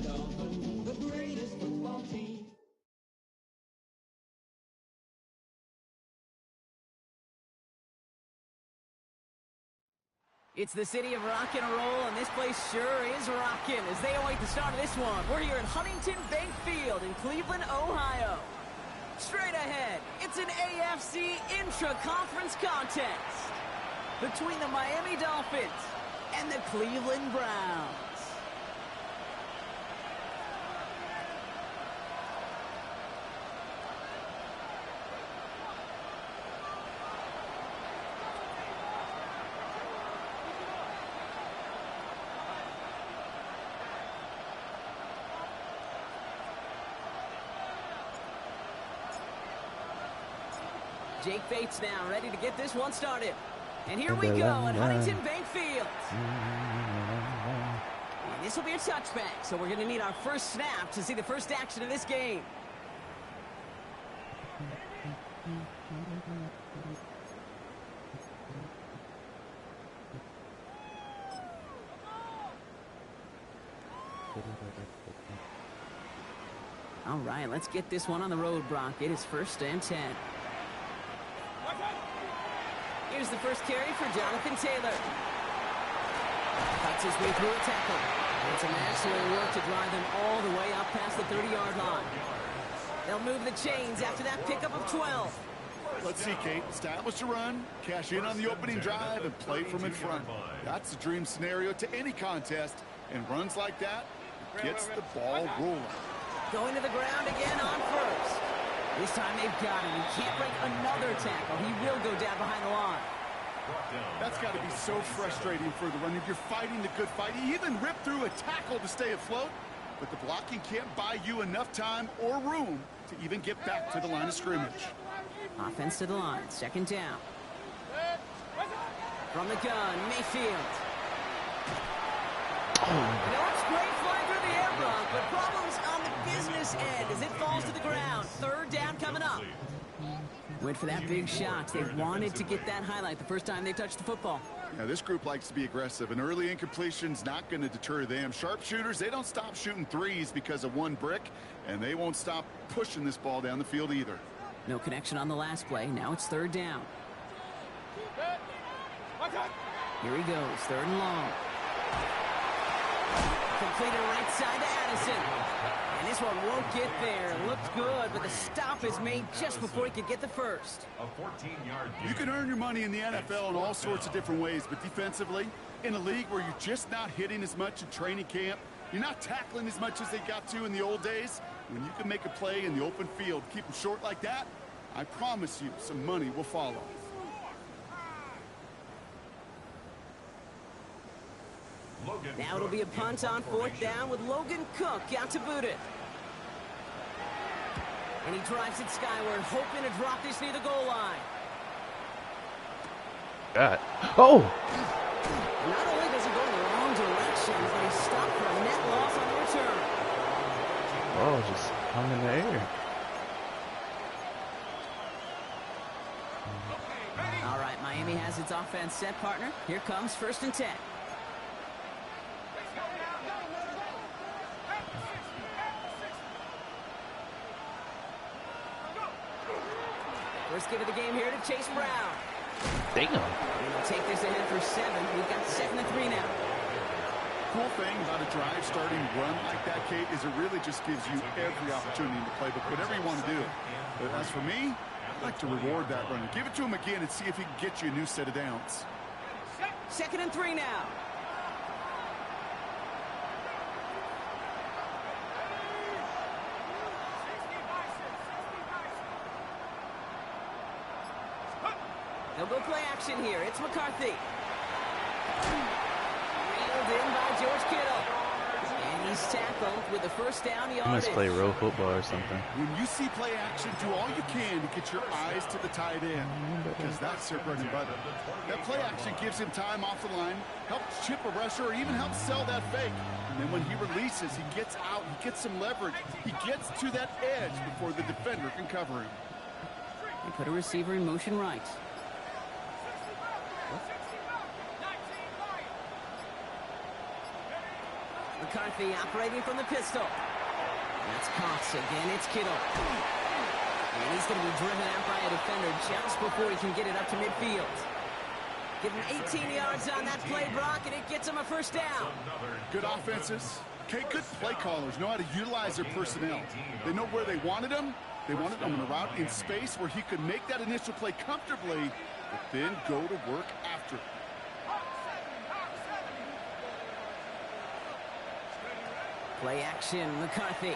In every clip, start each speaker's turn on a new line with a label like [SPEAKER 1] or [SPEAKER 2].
[SPEAKER 1] The greatest football team.
[SPEAKER 2] It's the city of rock and roll, and this place sure is rocking as they await the start of this one. We're here at Huntington Bank Field in Cleveland, Ohio. Straight ahead, it's an AFC intra-conference contest between the Miami Dolphins and the Cleveland Browns. Jake Bates now ready to get this one started. And here we go at Huntington Bank Field. And this will be a touchback, so we're going to need our first snap to see the first action of this game. All right, let's get this one on the road, Brock. It is 1st and 10. Here's the first carry for Jonathan Taylor. Cuts his way through a tackle. It's an excellent work to drive them all the way up past the 30-yard line. They'll move the chains after that pickup of 12.
[SPEAKER 3] Let's see, Kate. Establish a run, cash in on the opening drive, and play from in front. That's the dream scenario to any contest, and runs like that gets the ball rolling.
[SPEAKER 2] Going to the ground again on first. This time they've got him. He can't break another tackle. He will go down behind the line.
[SPEAKER 3] That's got to be so frustrating for the runner. You're fighting the good fight. You even rip through a tackle to stay afloat, but the blocking can't buy you enough time or room to even get back to the line of scrimmage.
[SPEAKER 2] Offense to the line. 2nd down. From the gun, Mayfield. You know, it's great flying through the air, Brock, but problems on the business end as it falls to the ground. 3rd down coming up. Went for that big shot. They wanted to get that highlight the first time they touched the football.
[SPEAKER 3] Now, this group likes to be aggressive. An early incompletion's not going to deter them. Sharpshooters, they don't stop shooting threes because of one brick, and they won't stop pushing this ball down the field either.
[SPEAKER 2] No connection on the last play. Now it's 3rd down. Here he goes. 3rd and long. Completed right side to Addison. And this one won't get there. Looked good, but the stop is made just before he could get the first.
[SPEAKER 3] You can earn your money in the NFL in all sorts of different ways, but defensively, in a league where you're just not hitting as much in training camp, you're not tackling as much as they got to in the old days, when you can make a play in the open field, keep them short like that, I promise you some money will follow.
[SPEAKER 2] Now it'll be a punt on 4th down with Logan Cook out to boot it. And he drives it skyward, hoping to drop this near the goal line.
[SPEAKER 4] God. Oh!
[SPEAKER 2] Not only does he go in the wrong direction, but he's stopped for a net loss on the return.
[SPEAKER 4] Oh, just hung in the air.
[SPEAKER 2] All right, Miami has its offense set, partner. Here comes 1st and 10. First give of the game here to Chase Brown.
[SPEAKER 4] Damn.
[SPEAKER 2] He'll take this ahead for 7. We've got 2nd and 3 now.
[SPEAKER 3] Cool thing about a drive starting run like that, Kate, is it really just gives you every opportunity in the playbook, whatever you want to do. But as for me, I'd like to reward that run. Give it to him again and see if he can get you a new set of downs.
[SPEAKER 2] 2nd and 3 now. They'll go play action here. It's McCarthy. Reeled in by George Kittle. And he's tackled with the 1st down yardage.
[SPEAKER 4] I must play real football or something.
[SPEAKER 3] When you see play action, do all you can to get your eyes to the tight end, because that's their bread and butter. That play action gives him time off the line, helps chip a rusher, or even helps sell that fake. And then when he releases, he gets out, he gets some leverage. He gets to that edge before the defender can cover him.
[SPEAKER 2] They put a receiver in motion right. McCarthy operating from the pistol. That's Cox again. It's Kittle. And he's going to be driven out by a defender just before he can get it up to midfield. Give him 18 yards on that play, Brock, and it gets him a first down.
[SPEAKER 3] Good offenses. Okay, good play callers know how to utilize their personnel. They know where they wanted him. They wanted him on a route in space where he could make that initial play comfortably, but then go to work after it.
[SPEAKER 2] Play action, McCarthy.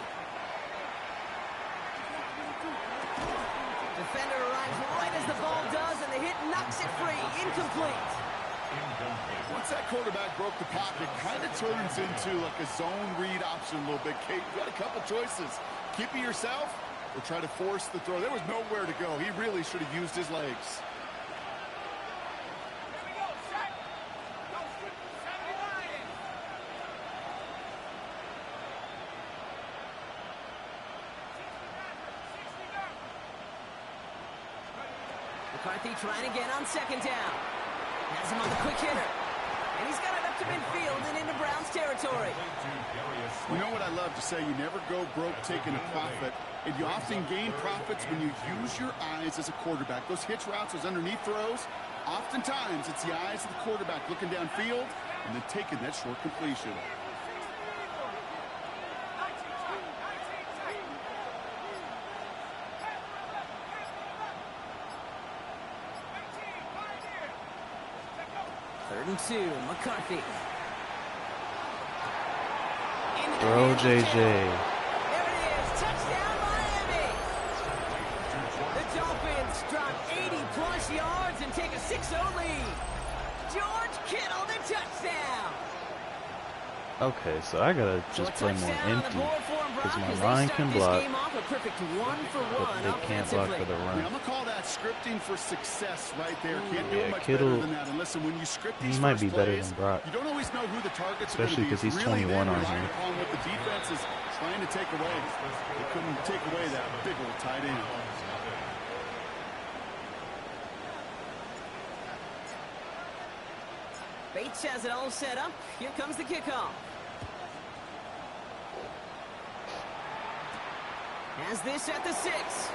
[SPEAKER 2] Defender arrives right as the ball does, and the hit knocks it free. Incomplete.
[SPEAKER 3] Once that quarterback broke the pocket, kind of turns into like a zone read option a little bit. Kate, you've got a couple choices. Keep it yourself or try to force the throw. There was nowhere to go. He really should have used his legs.
[SPEAKER 2] McCarthy trying again on second down. Has him on the quick hitter. And he's got it up to midfield and into Browns territory.
[SPEAKER 3] You know what I love to say? You never go broke taking a profit. And you often gain profits when you use your eyes as a quarterback. Those hitch routes, those underneath throws, oftentimes it's the eyes of the quarterback looking downfield and then taking that short completion.
[SPEAKER 2] Third and 2, McCarthy.
[SPEAKER 4] Throw, JJ.
[SPEAKER 2] There it is, touchdown Miami. The Dolphins drop 80-plus yards and take a 6-0 lead. George Kittle, the touchdown.
[SPEAKER 4] Okay, so I gotta just play more empty because my line can block, but they can't block for the
[SPEAKER 3] I mean,
[SPEAKER 4] run.
[SPEAKER 3] I'm gonna call that scripting for success right there. Can't do
[SPEAKER 4] Yeah,
[SPEAKER 3] much
[SPEAKER 4] Kittle,
[SPEAKER 3] better than that. And listen, when you script these
[SPEAKER 4] he might be
[SPEAKER 3] first
[SPEAKER 4] better
[SPEAKER 3] plays,
[SPEAKER 4] than Brock,
[SPEAKER 3] you don't always know who the targets
[SPEAKER 4] especially
[SPEAKER 3] are
[SPEAKER 4] because
[SPEAKER 3] going to be.
[SPEAKER 4] he's
[SPEAKER 3] It's really
[SPEAKER 4] 21
[SPEAKER 3] then
[SPEAKER 4] on
[SPEAKER 3] relying
[SPEAKER 4] here.
[SPEAKER 3] upon what the defense is trying to take away. They couldn't take away that big old tight end.
[SPEAKER 2] Bates has it all set up. Here comes the kickoff. Has this at the 6.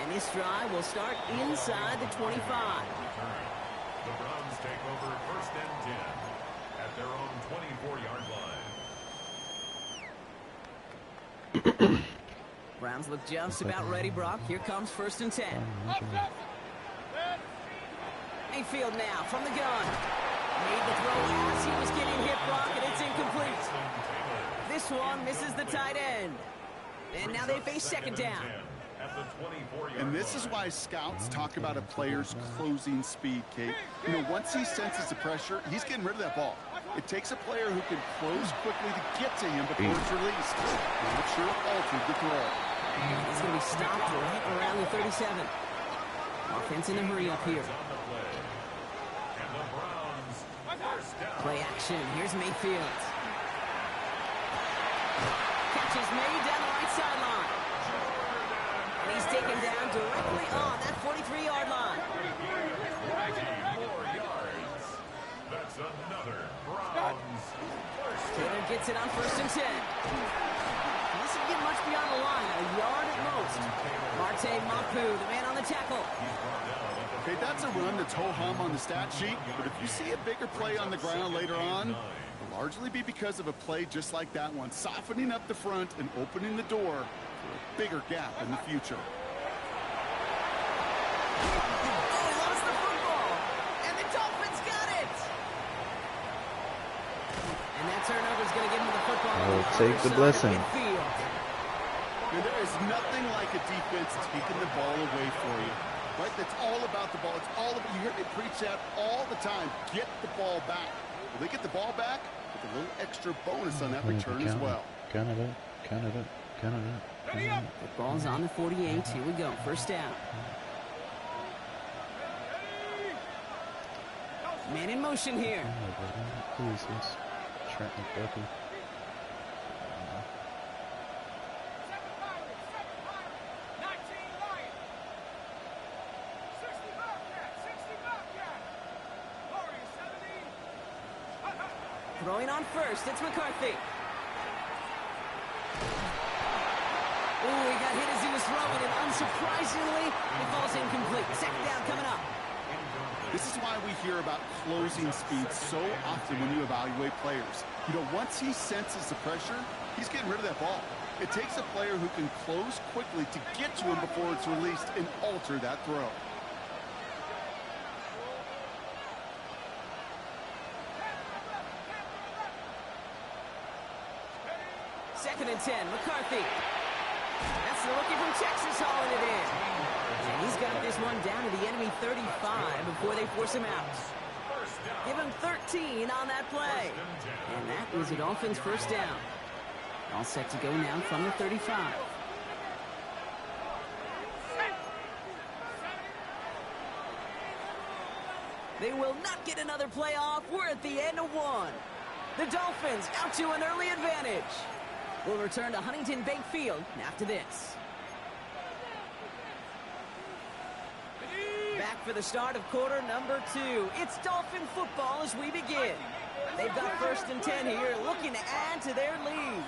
[SPEAKER 2] And this drive will start inside the 25.
[SPEAKER 5] The Browns take over first and 10 at their own 24-yard line.
[SPEAKER 2] Browns look just about ready, Brock. Here comes first and 10. Mayfield now from the gun. Made the throw as he was getting hit, Brock, and it's incomplete. This one misses the tight end. And now they face second down.
[SPEAKER 3] And this is why scouts talk about a player's closing speed, Kate. You know, once he senses the pressure, he's getting rid of that ball. It takes a player who can close quickly to get to him before it's released. Not sure altered the throw.
[SPEAKER 2] He's going to be stopped right around the 37. Offense in a hurry up here. Play action. Here's Mayfield. Catch is made down the right sideline. And he's taken down directly on that 43-yard line.
[SPEAKER 5] 4 yards. That's another Browns first.
[SPEAKER 2] Taylor gets it on first and 10. Doesn't get much beyond the line, a yard at most. Marte Mapu, the man on the tackle.
[SPEAKER 3] Okay, that's a run that's ho-hum on the stat sheet, but if you see a bigger play on the ground later on, it'll largely be because of a play just like that one, softening up the front and opening the door for a bigger gap in the future.
[SPEAKER 2] Oh, he lost the football, and the Dolphins got it. And that turnover is going to give him the football.
[SPEAKER 4] Oh, take the blessing.
[SPEAKER 3] And there is nothing like a defense taking the ball away for you. Right? That's all about the ball. It's all about, you hear me preach that all the time. Get the ball back. Well, they get the ball back with a little extra bonus on that return as well.
[SPEAKER 4] Count it up, count it up, count it up. Count it up.
[SPEAKER 2] The ball's on the 48. Here we go. First down. Man in motion here.
[SPEAKER 4] Who is this? Trent McDuffie.
[SPEAKER 2] Throwing on first, it's McCarthy. Ooh, he got hit as he was throwing, and unsurprisingly, it falls incomplete. Second down coming up.
[SPEAKER 3] This is why we hear about closing speed so often when you evaluate players. You know, once he senses the pressure, he's getting rid of that ball. It takes a player who can close quickly to get to him before it's released and alter that throw.
[SPEAKER 2] Second and 10, McCarthy. That's the rookie from Texas hauling it in. And he's got this one down to the enemy 35 before they force him out. Give him 13 on that play. And that is a Dolphins first down. All set to go now from the 35. They will not get another play off. We're at the end of one. The Dolphins out to an early advantage. We'll return to Huntington Bank Field after this. Back for the start of quarter number 2. It's Dolphin football as we begin. They've got first and 10 here, looking to add to their lead.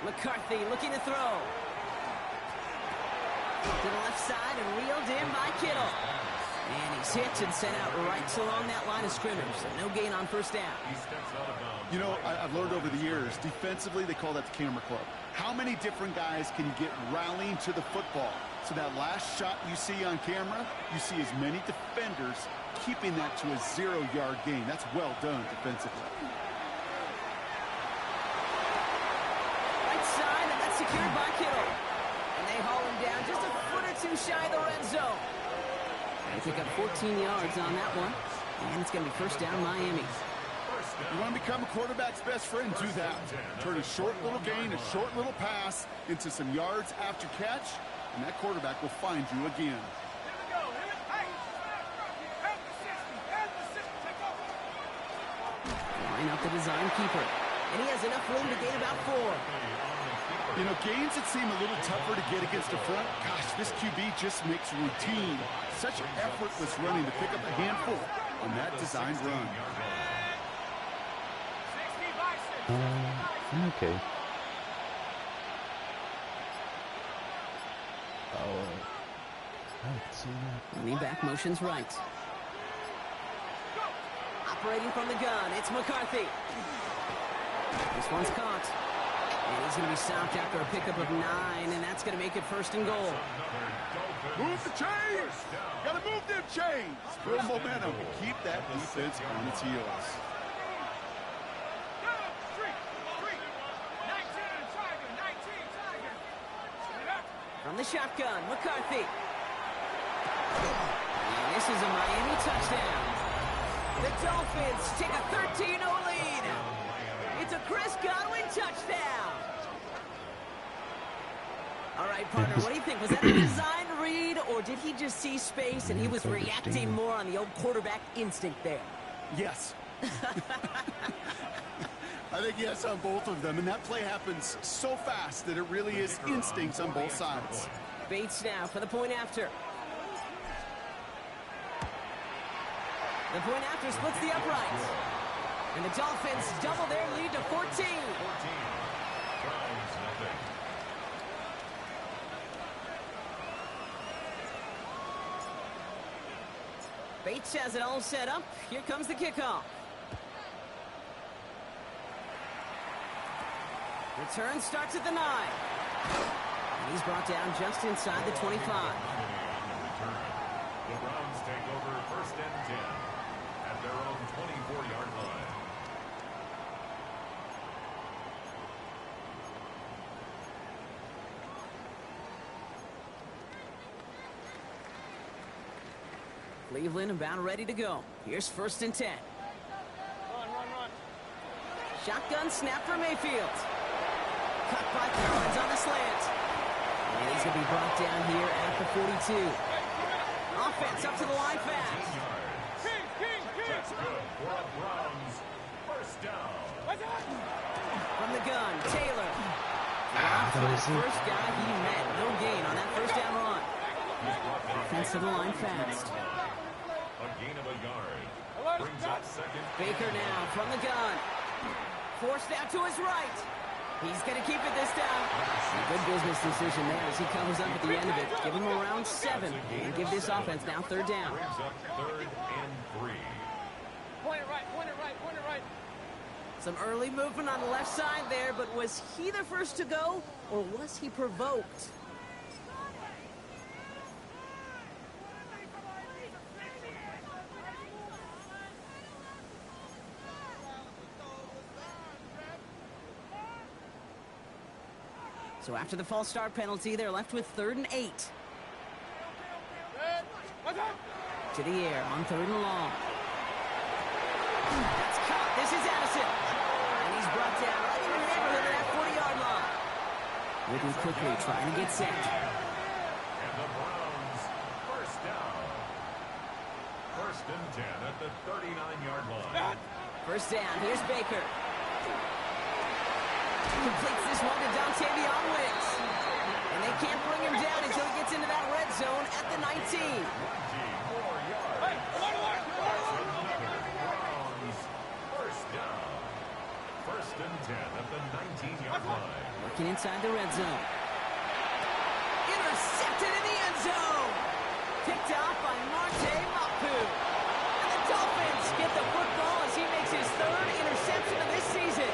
[SPEAKER 2] McCarthy looking to throw. To the left side and reeled in by Kittle. And he's hit and sent out right along that line of scrimmage. So no gain on first down.
[SPEAKER 3] You know, I've learned over the years, defensively they call that the camera club. How many different guys can you get rallying to the football? So that last shot you see on camera, you see as many defenders keeping that to a 0-yard gain. That's well done defensively.
[SPEAKER 2] Secured by Kittle. And they haul him down just a foot or two shy of the red zone. They pick up 14 yards on that one. And it's going to be first down Miami.
[SPEAKER 3] You want to become a quarterback's best friend, do that. Turn a short little gain, a short little pass into some yards after catch, and that quarterback will find you again.
[SPEAKER 2] Line up the design keeper. And he has enough room to gain about 4.
[SPEAKER 3] You know, gains that seem a little tougher to get against the front, gosh, this QB just makes routine. Such effortless running to pick up a handful on that designed run.
[SPEAKER 4] Okay. Oh. Let's see that.
[SPEAKER 2] Running back motions right. Operating from the gun, it's McCarthy. This one's caught. And he's going to be stopped after a pickup of 9, and that's going to make it first and goal.
[SPEAKER 3] Move the chains! Got to move them chains! Build momentum. Keep that defense on its heels.
[SPEAKER 2] From the shotgun, McCarthy. And this is a Miami touchdown. The Dolphins take a 13-0 lead. It's a Chris Godwin touchdown. All right, partner, what do you think? Was that a design read, or did he just see space and he was reacting more on the old quarterback instinct there?
[SPEAKER 3] Yes. I think yes on both of them, and that play happens so fast that it really is instincts on both sides.
[SPEAKER 2] Bates now for the point after. The point after splits the uprights. And the Dolphins double their lead to 14. Bates has it all set up. Here comes the kickoff. Return starts at the 9. And he's brought down just inside the 25.
[SPEAKER 5] The Browns take over first and 10 at their own 24-yard line.
[SPEAKER 2] Cleveland about ready to go. Here's first and 10.
[SPEAKER 6] Run.
[SPEAKER 2] Shotgun snap for Mayfield. Cut by Collins on the slant. And he's going to be brought down here at the 42. Offense up to the line fast.
[SPEAKER 5] That's good for a Browns first down.
[SPEAKER 2] From the gun, Taylor.
[SPEAKER 4] That was it.
[SPEAKER 2] First guy he met. No gain on that first down run. Offense to the line fast.
[SPEAKER 5] A gain of a yard. Brings up second.
[SPEAKER 2] Baker now from the gun. Forced out to his right. He's going to keep it this time. A good business decision there as he covers up at the end of it. Give him around 7 and give this offense now third down.
[SPEAKER 5] Brings up 3rd and 3.
[SPEAKER 6] Point it right, point it right, point it right.
[SPEAKER 2] Some early movement on the left side there, but was he the first to go, or was he provoked? So after the false start penalty, they're left with 3rd and 8. To the air on 3rd and long. That's caught. This is Addison. And he's brought down right in the neighborhood of that 40-yard line. Moving quickly, trying to get set.
[SPEAKER 5] And the Browns, first down. 1st and 10 at the 39-yard line.
[SPEAKER 2] First down. Here's Baker. Completes this one to Dontavion Wicks. And they can't bring him down until he gets into that red zone at the 19.
[SPEAKER 5] 24 yards. Browns, first down. 1st and 10 at the 19-yard line.
[SPEAKER 2] Working inside the red zone. Intercepted in the end zone. Picked off by Marte Mapu. And the Dolphins get the football as he makes his 3rd interception of this season.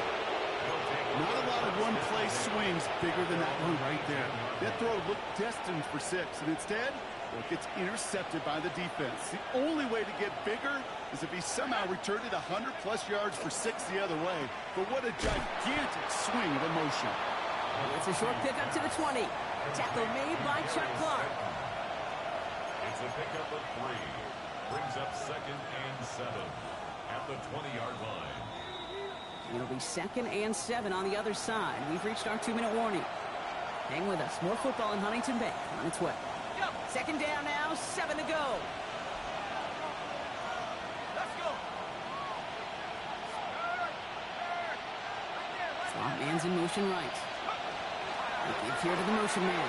[SPEAKER 3] Not a lot of one-play swings bigger than that one right there. That throw looked destined for 6, and instead, well, it gets intercepted by the defense. The only way to get bigger is if he somehow returned it 100-plus yards for 6 the other way. But what a gigantic swing of emotion.
[SPEAKER 2] It's a short pickup to the 20. Tackle made by Chuck Clark.
[SPEAKER 5] It's a pickup of 3. Brings up 2nd and 7 at the 20-yard line.
[SPEAKER 2] It'll be 2nd and 7 on the other side. We've reached our 2-minute warning. Hang with us. More football in Huntington Bank on its way. 2nd down now, 7 to go.
[SPEAKER 6] Let's go.
[SPEAKER 2] Slot man's in motion right. He gives here to the motion man.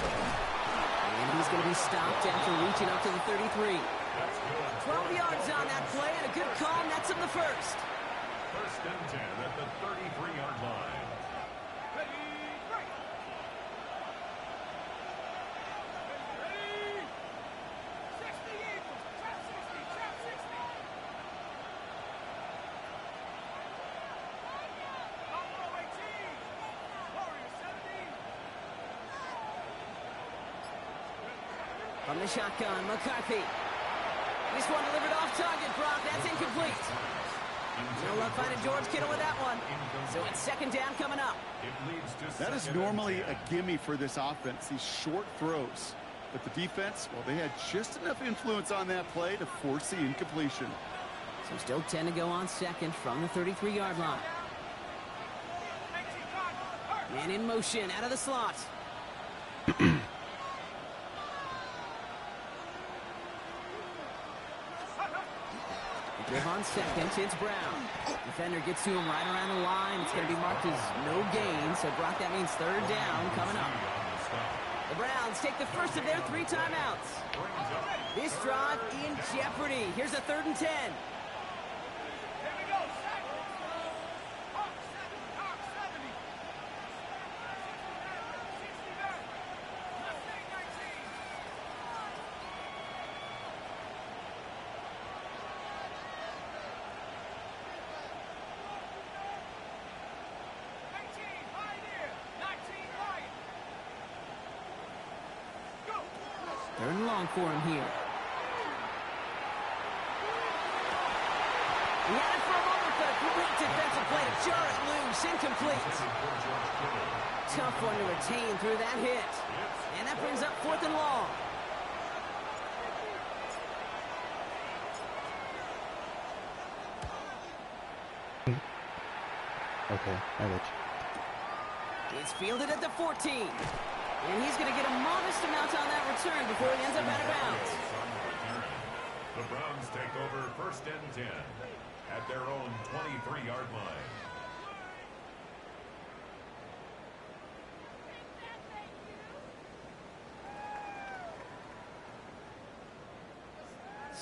[SPEAKER 2] And he's going to be stopped after reaching up to the 33. 12 yards on that play and a good call nets him the first.
[SPEAKER 5] 1st and 10 at the 33-yard line.
[SPEAKER 6] Ready, break. Ready. 60 Eagles. Trap 60, trap 60. Buffalo 18. Warriors 17.
[SPEAKER 2] From the shotgun, McCarthy. This one delivered off target, Brock. That's incomplete. No luck finding George Kittle with that one. So it's 2nd down coming up.
[SPEAKER 5] It leads to
[SPEAKER 3] That is
[SPEAKER 5] 2nd and
[SPEAKER 3] normally
[SPEAKER 5] 10.
[SPEAKER 3] a gimme for this offense, these short throws. But the defense, well, they had just enough influence on that play to force the incompletion.
[SPEAKER 2] So still 10 to go on 2nd from the 33-yard line. Man in motion out of the slot. Give on 2nd, it's Brown. Defender gets to him right around the line. It's going to be marked as no gain, so Brock, that means 3rd down coming up. The Browns take the first of their 3 timeouts. This drive in jeopardy. Here's a 3rd and 10.
[SPEAKER 6] Here we go. Hawk 70. 60 back. Mustang 19.
[SPEAKER 2] Third and long for him here. He had it for a moment, but a great defensive play to jar it loose. Incomplete. Tough one to retain through that hit. And that brings up 4th and long.
[SPEAKER 4] Okay, I got you.
[SPEAKER 2] It's fielded at the 14. And he's going to get a modest amount on that return before he ends up out of bounds.
[SPEAKER 5] The Browns take over 1st and 10 at their own 23-yard line.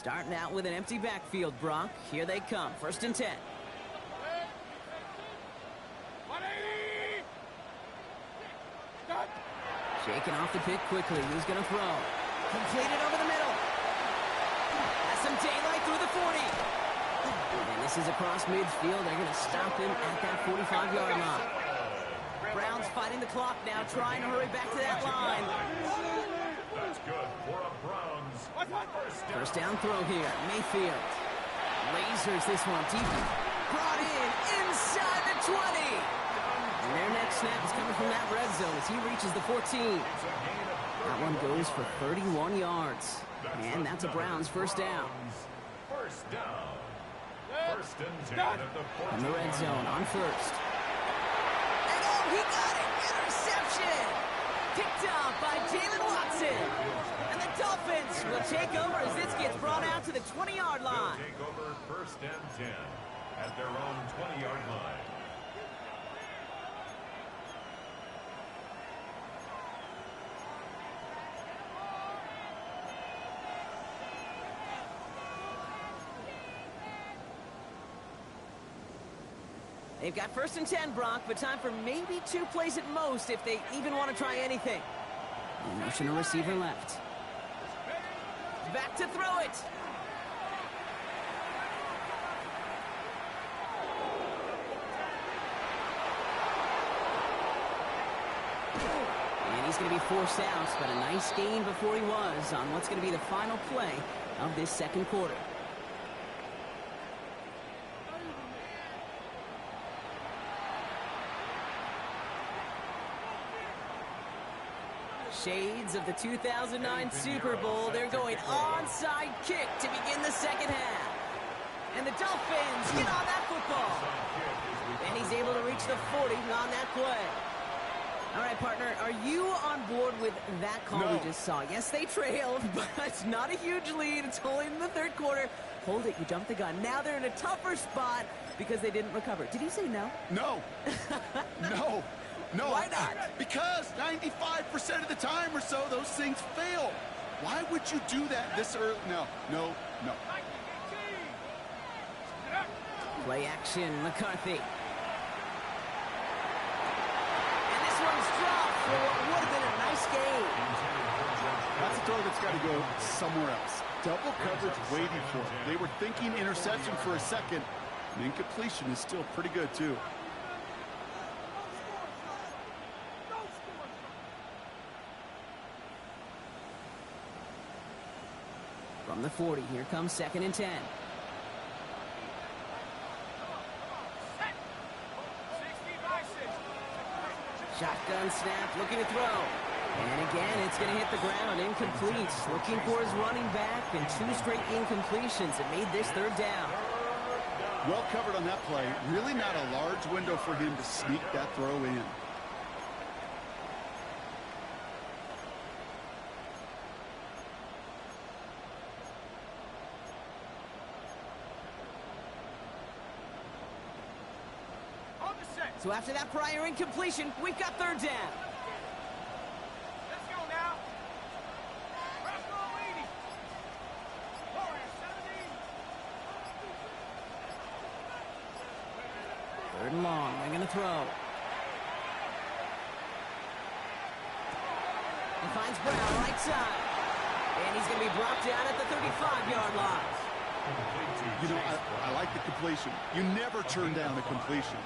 [SPEAKER 2] Starting out with an empty backfield, Brock. Here they come. 1st and 10.
[SPEAKER 6] 180.
[SPEAKER 2] Shaking off the pick quickly. Who's going to throw? Completed over the middle. Has some daylight through the 40. And this is across midfield. They're going to stop him at that 45-yard line. Browns fighting the clock now, trying to hurry back to that line.
[SPEAKER 5] That's good for a Browns.
[SPEAKER 2] First down throw here. Mayfield lasers this one deep. Brought in inside the 20. And their next snap is coming from that red zone as he reaches the 14. That one goes for 31 yards. And that's a Browns first down.
[SPEAKER 5] First down. 1st and 10 at the 14.
[SPEAKER 2] In the red zone on first. And oh, he got it! Interception! Picked up by Jalen Watson. And the Dolphins will take over as this gets brought out to the 20-yard line.
[SPEAKER 5] They'll take over 1st and 10 at their own 20-yard line.
[SPEAKER 2] They've got 1st and 10, Brock, but time for maybe 2 plays at most if they even want to try anything. Motion a receiver left. Back to throw it. And he's going to be forced out, but a nice gain before he was on what's going to be the final play of this 2nd quarter. Shades of the 2009 Super Bowl. They're going onside kick to begin the 2nd half. And the Dolphins get on that football. And he's able to reach the 40 on that play. All right, partner, are you on board with that call we just saw? Yes, they trailed, but it's not a huge lead. It's only in the 3rd quarter. Hold it, you jumped the gun. Now they're in a tougher spot because they didn't recover. Did he say no?
[SPEAKER 3] No. No. No.
[SPEAKER 2] Why not?
[SPEAKER 3] Because 95% of the time or so, those things fail. Why would you do that this early? No.
[SPEAKER 2] Play action, McCarthy. And this one's dropped for what would have been a nice game.
[SPEAKER 3] That's a throw that's got to go somewhere else. Double coverage waiting for it. They were thinking interception for a second. And incompletion is still pretty good, too.
[SPEAKER 2] From the 40, here comes 2nd and 10. Shotgun snap, looking to throw. And again, it's going to hit the ground, incomplete. Looking for his running back, and 2 straight incompletions. It made this 3rd down.
[SPEAKER 3] Well covered on that play. Really not a large window for him to sneak that throw in.
[SPEAKER 2] So after that prior incompletion, we've got 3rd down.
[SPEAKER 6] Let's go now. Let's go, lady. Warriors, 17.
[SPEAKER 2] 3rd and long, they're going to throw. He finds Brown right side. And he's going to be brought down at the 35-yard line.
[SPEAKER 3] You know, I like the completion. You never turn down a completion.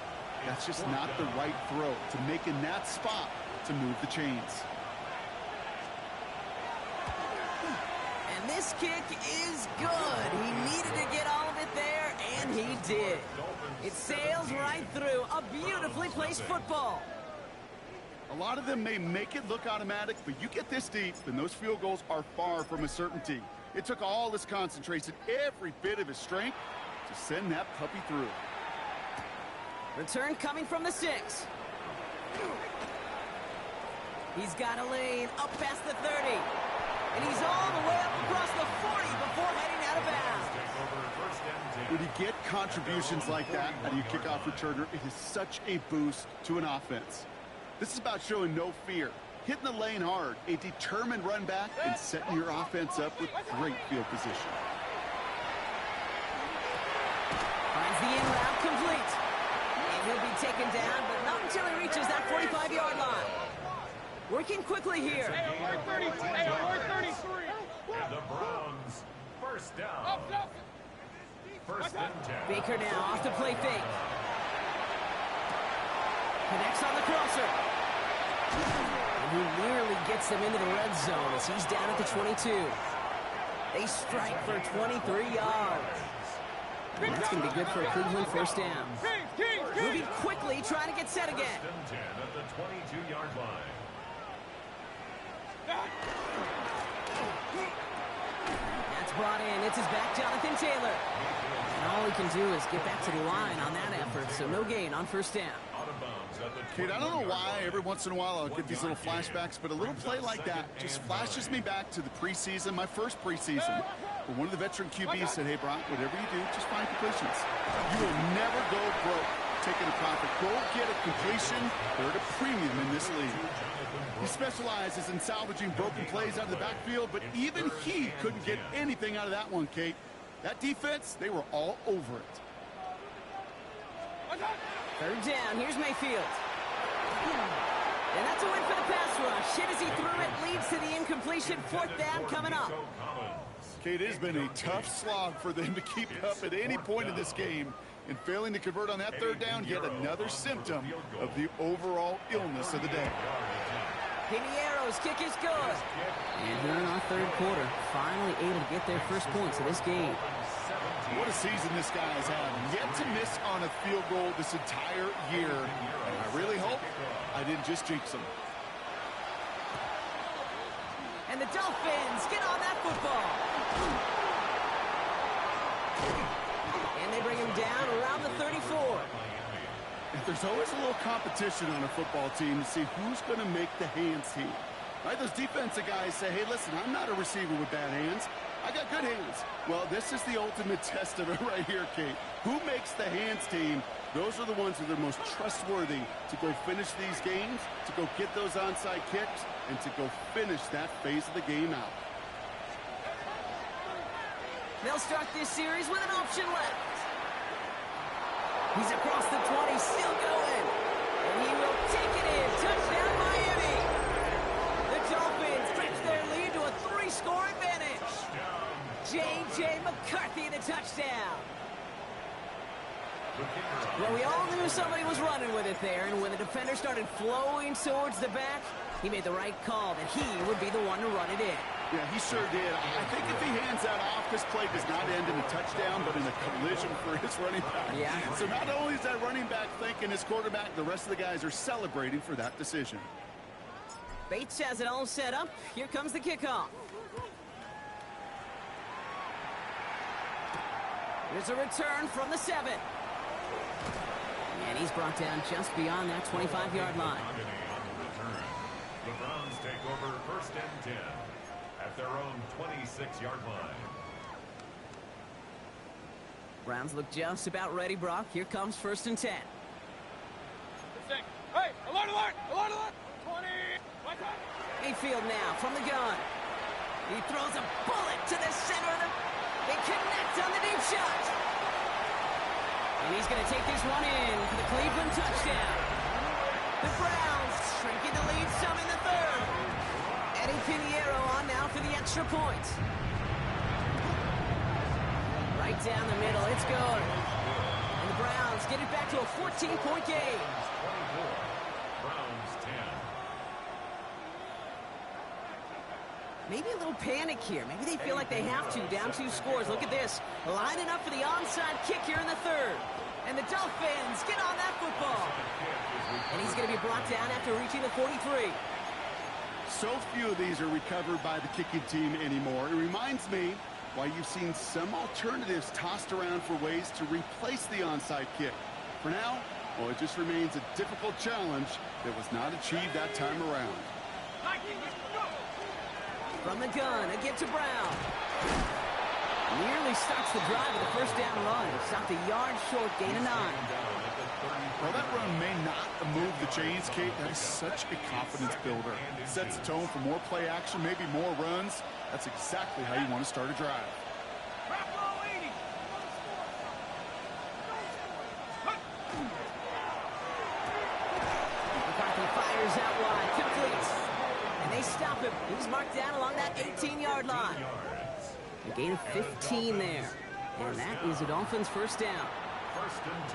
[SPEAKER 3] That's just not the right throw to make in that spot to move the chains.
[SPEAKER 2] And this kick is good. He needed to get all of it there, and he did. It sails right through a beautifully placed football.
[SPEAKER 3] A lot of them may make it look automatic, but you get this deep, and those field goals are far from a certainty. It took all his concentration, every bit of his strength, to send that puppy through.
[SPEAKER 2] Return coming from the 6. He's got a lane up past the 30. And he's all the way up across the 40 before heading out of bounds.
[SPEAKER 3] When you get contributions like that out of your kickoff returner, it is such a boost to an offense. This is about showing no fear, hitting the lane hard, a determined run back, and setting your offense up with great field position.
[SPEAKER 2] second down, but not until he reaches that 45-yard line. Working quickly here.
[SPEAKER 6] Hey, alert 33. Hey, alert 33.
[SPEAKER 5] And the Browns, first down. First and 10.
[SPEAKER 2] Baker now off the play fake. Connects on the crosser. And he nearly gets them into the red zone as he's down at the 22. They strike for 23 yards. And that's going to be good for a Cleveland first down. Moving quickly, trying to get set again.
[SPEAKER 5] First and 10 at the 22-yard line.
[SPEAKER 2] That's brought in. It's his back, Jonathan Taylor. And all he can do is get back to the line on that effort, so no gain on first down.
[SPEAKER 5] Out of bounds at the
[SPEAKER 3] Kate, I don't know why every once in a while I'll get these little flashbacks, but a little play like that just flashes me back to the preseason, my first preseason. Where one of the veteran QBs said, hey, Brock, whatever you do, just find completions. You will never go broke taking a profit. Go get a completion. They're at a premium in this league. He specializes in salvaging broken plays out of the backfield, but even he couldn't get anything out of that one, Kate. That defense, they were all over it.
[SPEAKER 2] Third down. Here's Mayfield. And that's a win for the pass rush. Hit as he threw it. Leads to the incompletion. Fourth down coming up.
[SPEAKER 3] Kate, it has been a tough slog for them to keep up at any point in this game. And failing to convert on that third down, yet another symptom of the overall illness of the day.
[SPEAKER 2] Piniero's kick is good. And here in our third quarter, finally able to get their first points of this game.
[SPEAKER 3] What a season this guy has had. Yet to miss on a field goal this entire year. And I really hope I didn't just jinx him.
[SPEAKER 2] And the Dolphins get on that football. And they bring him down around the 34.
[SPEAKER 3] There's always a little competition on a football team to see who's going to make the hands team. Right? Those defensive guys say, hey, listen, I'm not a receiver with bad hands. I got good hands. Well, this is the ultimate test of it right here, Kate. Who makes the hands team? Those are the ones that are most trustworthy to go finish these games, to go get those onside kicks, and to go finish that phase of the game out.
[SPEAKER 2] They'll start this series with an option left. He's across the 20, still going. And he will take it in. Touchdown, Miami. The Dolphins stretch their lead to a 3-score advantage. J.J. McCarthy, the touchdown. Well, we all knew somebody was running with it there, and when the defender started flowing towards the back, he made the right call that he would be the one to run it in.
[SPEAKER 3] Yeah, he sure did. I think if he hands that off, this play does not end in a touchdown, but in a collision for his running back.
[SPEAKER 2] Yeah.
[SPEAKER 3] So not only is that running back thanking his quarterback, the rest of the guys are celebrating for that decision.
[SPEAKER 2] Bates has it all set up. Here comes the kickoff. There's a return from the 7. And he's brought down just beyond that 25-yard line.
[SPEAKER 5] The Browns take over first and 10 at their own 26-yard line.
[SPEAKER 2] Browns look just about ready, Brock. Here comes first and 10.
[SPEAKER 6] Hey, alert, alert, alert, alert. 20.
[SPEAKER 2] Mayfield now from the gun. He throws a bullet to the center of the... They connect on the deep shot. And he's going to take this one in for the Cleveland touchdown. The Browns shrinking the lead some in the third. Eddie Piniero on now for the extra point. Right down the middle, it's good. And the Browns get it back to a 14-point game.
[SPEAKER 5] 24, Browns 10.
[SPEAKER 2] Maybe a little panic here. Maybe they feel like they have to. Down 2 scores. Look at this. Lining up for the onside kick here in the third. And the Dolphins get on that football. And he's going to be brought down after reaching the 43.
[SPEAKER 3] So few of these are recovered by the kicking team anymore. It reminds me why you've seen some alternatives tossed around for ways to replace the onside kick. For now, well, it just remains a difficult challenge that was not achieved that time around.
[SPEAKER 2] From the gun, a get to Brown. Nearly starts the drive with a first down run. Stopped a yard short, gain of 9.
[SPEAKER 3] Well, that run may not move the chains, Kate. That is such a confidence builder. It sets the tone for more play action, maybe more runs. That's exactly how you want to start a drive.
[SPEAKER 2] He's marked down along that 18-yard line. A gain of 15 there. And that is a Dolphins first down.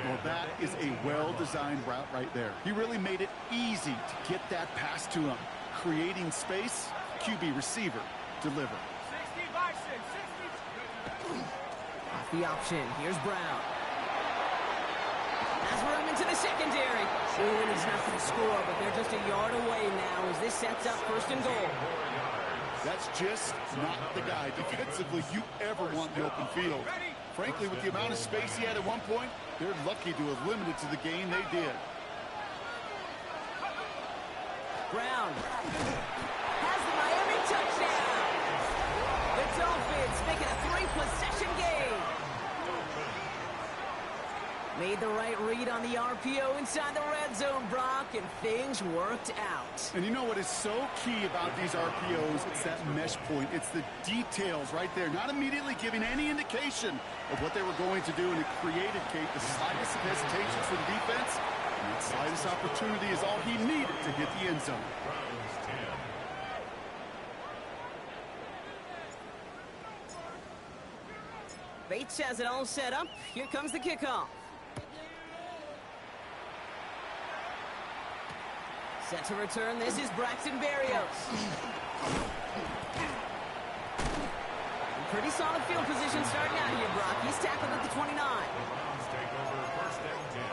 [SPEAKER 3] Well, that is a well-designed route right there. He really made it easy to get that pass to him. Creating space, QB receiver, deliver.
[SPEAKER 6] 60 by 6, 60.
[SPEAKER 2] Off the option. Here's Brown. Has room into the secondary. Ooh, and he's not going to score, but they're just a yard away now as this sets up first and goal.
[SPEAKER 3] That's just not the guy defensively you ever want in the open field. Frankly, with the amount of space he had at one point, they're lucky to have limited to the gain they did.
[SPEAKER 2] Brown has the Miami touchdown. The Dolphins make it a 3-possession game. Made the right read on the RPO inside the red zone, Brock, and things worked out.
[SPEAKER 3] And you know what is so key about these RPOs? It's that mesh point. It's the details right there. Not immediately giving any indication of what they were going to do, and it created, Kate, the slightest of hesitation for the defense. And that slightest opportunity is all he needed to hit the end zone.
[SPEAKER 2] Bates has it all set up. Here comes the kickoff. Set to return. This is Braxton Berrios. Pretty solid field position starting out here, Brock. He's tackled at the 29.
[SPEAKER 5] The Browns take over first and 10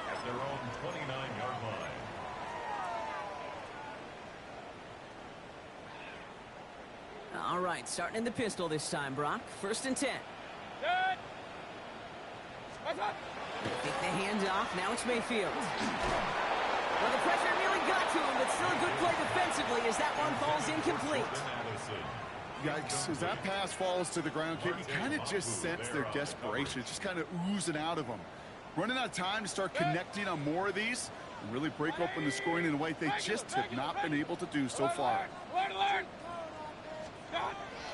[SPEAKER 5] at their own 29-yard line.
[SPEAKER 2] All right, starting in the pistol this time, Brock. First and 10.
[SPEAKER 6] Good. What's up?
[SPEAKER 2] Take the hand off. Now it's Mayfield. Well, the pressure nearly got to him, but still a good play defensively as that one falls incomplete.
[SPEAKER 3] Yikes, as that pass falls to the ground, Kate, you kind of just sense their desperation. It's just kind of oozing out of them. Running out of time to start connecting on more of these and really break open the scoring in a way they just have not been able to do so far.
[SPEAKER 6] Learn.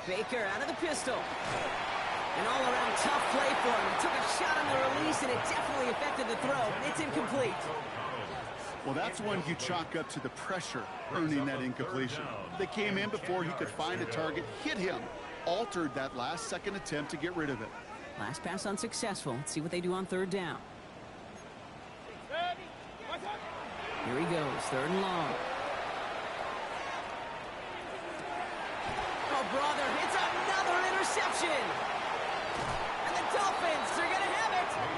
[SPEAKER 2] Baker out of the pistol. An all-around tough play for him. He took a shot on the release, and it definitely affected the throw, but it's incomplete.
[SPEAKER 3] Well, that's when you chalk up to the pressure earning that incompletion. They came in before he could find a target, hit him, altered that last-second attempt to get rid of it.
[SPEAKER 2] Last pass unsuccessful. Let's see what they do on third down. Here he goes, third and long. Oh, brother, it's another interception. And the Dolphins are going to have it.